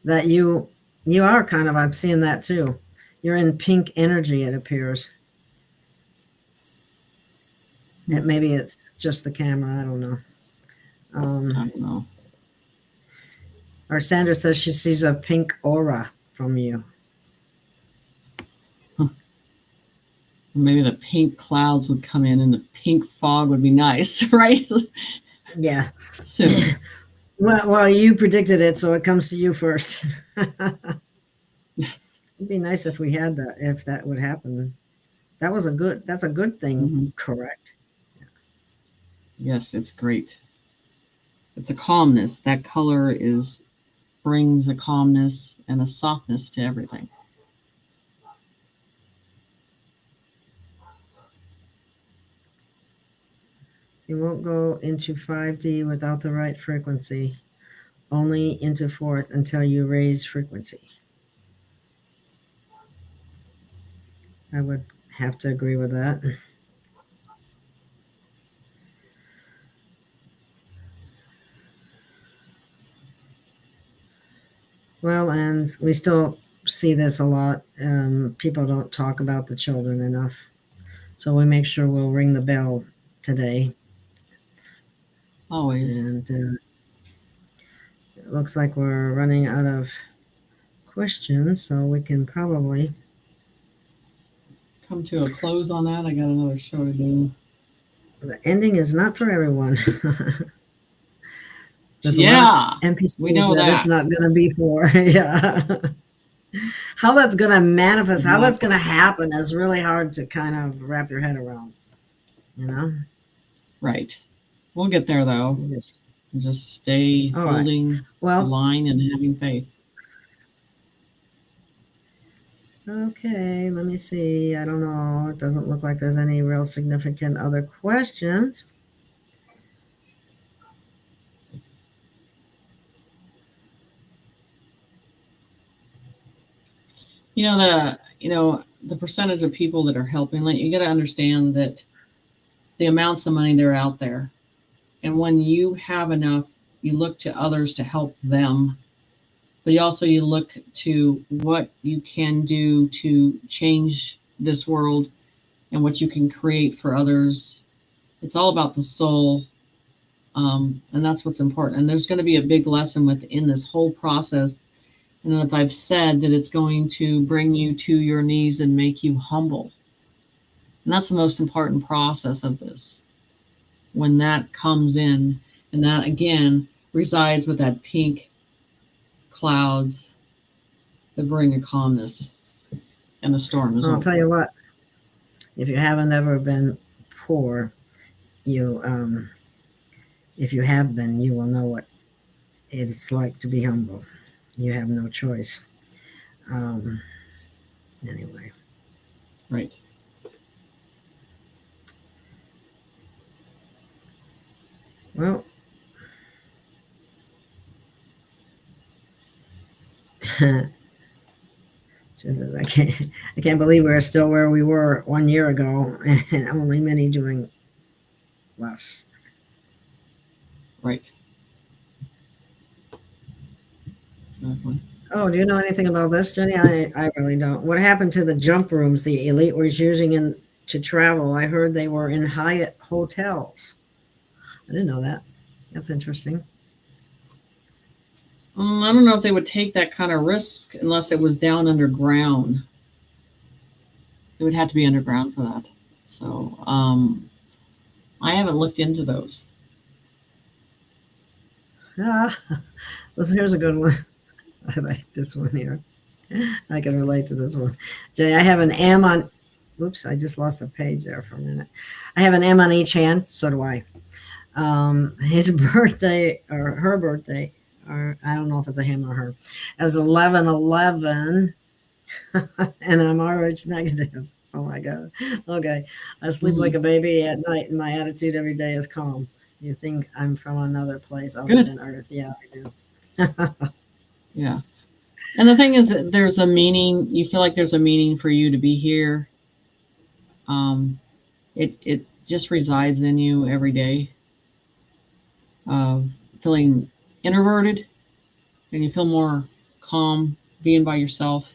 that you are kind of, I'm seeing that too. You're in pink energy, it appears. Maybe it's just the camera. I don't know. I don't know. Or Sandra says she sees a pink aura from you. Maybe the pink clouds would come in and the pink fog would be nice, right? Yeah. Soon. Well, you predicted it, so it comes to you first. It'd be nice if we had that, if that would happen. That's a good thing, correct? Yes, it's great. It's a calmness. That color brings a calmness and a softness to everything. You won't go into 5D without the right frequency, only into 4th until you raise frequency. I would have to agree with that. Well, and we still see this a lot. People don't talk about the children enough. So we make sure we'll ring the bell today. Always. And it looks like we're running out of questions, so we can probably come to a close on that. I got another show to do. The ending is not for everyone. There's yeah, a lot of NPCs we know that it's not going to be for. Yeah. How that's going to manifest, how that's going to happen is really hard to kind of wrap your head around, you know? Right. We'll get there, though. Just stay holding the line and having faith. Okay, let me see. I don't know. It doesn't look like there's any real significant other questions. The percentage of people that are helping, like, you got to understand that the amounts of money that are out there, and when you have enough, you look to others to help them, but you look to what you can do to change this world and what you can create for others. It's all about the soul, and that's what's important. And there's going to be a big lesson within this whole process. And if I've said that it's going to bring you to your knees and make you humble, and that's the most important process of this. When that comes in, and that again resides with that pink clouds that bring a calmness and the storm is over. I'll tell you what, if you haven't ever been poor, if you have been, you will know what it's like to be humble. You have no choice. Anyway. Right. Well, I can't believe we're still where we were 1 year ago, and only many doing less. Right. Exactly. Oh, do you know anything about this, Jenny? I really don't. What happened to the jump rooms the elite was using to travel? I heard they were in Hyatt hotels. I didn't know that. That's interesting. I don't know if they would take that kind of risk unless it was down underground. It would have to be underground for that. So I haven't looked into those. Here's a good one. I like this one here. I can relate to this one. Jenny, I have an M on. Oops, I just lost the page there for a minute. I have an M on each hand. So do I. His birthday or her birthday, or I don't know if it's a him or her, as 11/11, and I'm RH negative. Oh my God. Okay. I sleep like a baby at night, and my attitude every day is calm. You think I'm from another place other than Earth? Yeah, I do. Yeah. And the thing is that there's a meaning. You feel like there's a meaning for you to be here. It just resides in you every day. Feeling introverted, and you feel more calm being by yourself,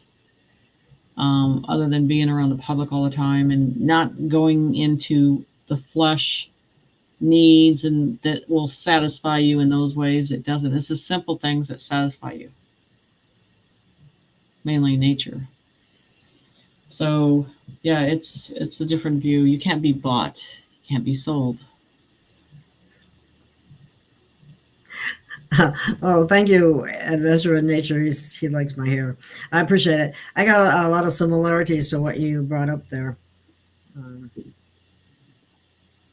other than being around the public all the time and not going into the flesh needs and that will satisfy you in those ways. It doesn't. It's the simple things that satisfy you, mainly nature. So yeah, it's a different view. You can't be bought, you can't be sold. Oh, thank you, Adventure in Nature. He likes my hair. I appreciate it. I got a lot of similarities to what you brought up there.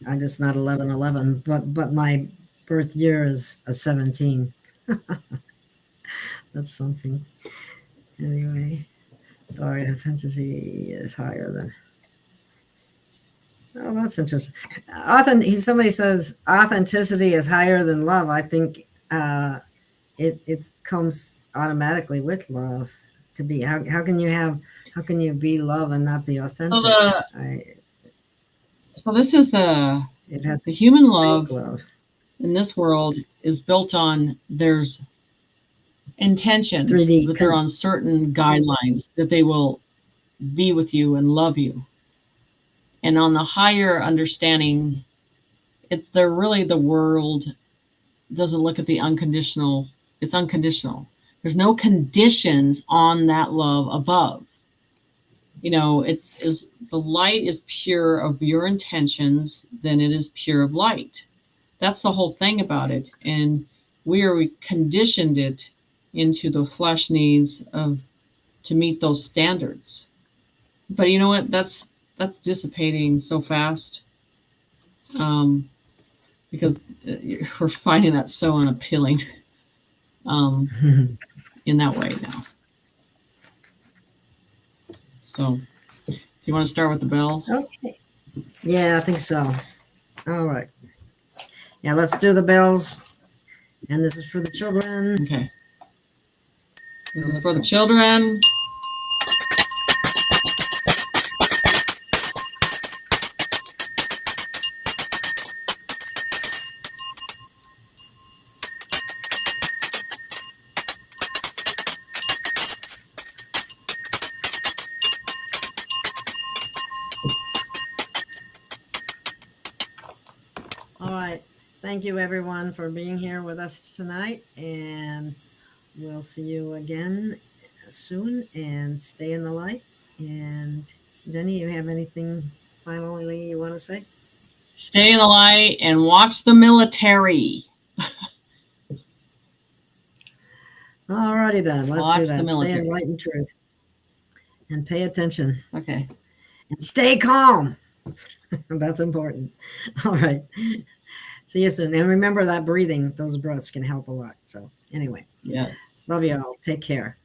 I'm just not 11/11, but my birth year is a 17. That's something. Anyway, sorry, authenticity is higher than. Oh, that's interesting. Somebody says authenticity is higher than love. I think it comes automatically with love. To be how can you be love and not be authentic? So this is the human love in this world is built on there's intentions, but they're on certain guidelines that they will be with you and love you. And on the higher understanding, they're really the world doesn't look at the unconditional. It's unconditional. There's no conditions on that love above. You know, the light is pure of your intentions, then it is pure of light. That's the whole thing about it. And we conditioned it into the flesh needs to meet those standards. But you know what? That's dissipating so fast, because we're finding that so unappealing in that way now. So, do you want to start with the bell? Okay. Yeah, I think so. All right. Yeah, let's do the bells. And this is for the children. Okay. This is for the children. All right. Thank you, everyone, for being here with us tonight. And we'll see you again soon. And stay in the light. And Jenny, you have anything finally you want to say? Stay in the light and watch the military. All righty then. Let's Watch do that. the military. Stay in light and truth. And pay attention. Okay. And stay calm. That's important. All right. See you soon. And remember that breathing, those breaths can help a lot. So anyway. Yes. Love you all. Take care.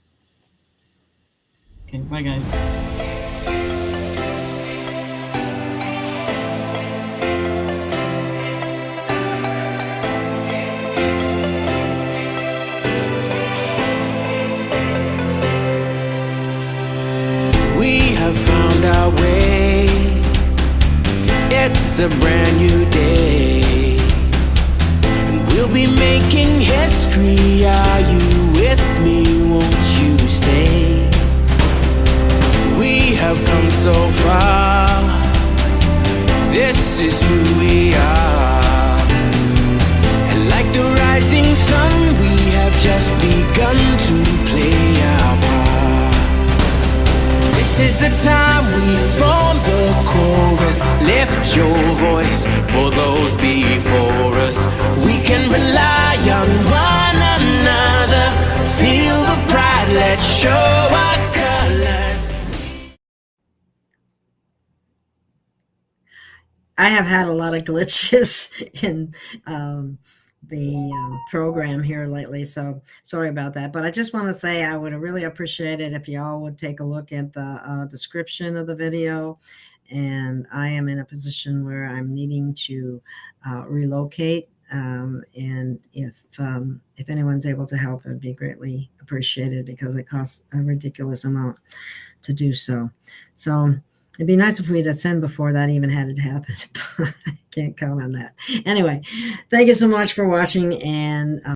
Okay. Bye, guys. We have found our way. It's a brand new day, and we'll be making history. Are you with me? Won't you stay? We have come so far. This is who we are, and like the rising sun, we have just begun to play our part. This is the time we form the chorus. Lift your voice for those before us. We can rely on one another. Feel the pride, let's show our colors. I have had a lot of glitches in the program here lately, so sorry about that. But I just want to say I would really appreciate it if y'all would take a look at the description of the video. And I am in a position where I'm needing to relocate. And if anyone's able to help, it would be greatly appreciated because it costs a ridiculous amount to do so. So it'd be nice if we'd ascend before that even had it happen. I can't count on that. Anyway, thank you so much for watching, and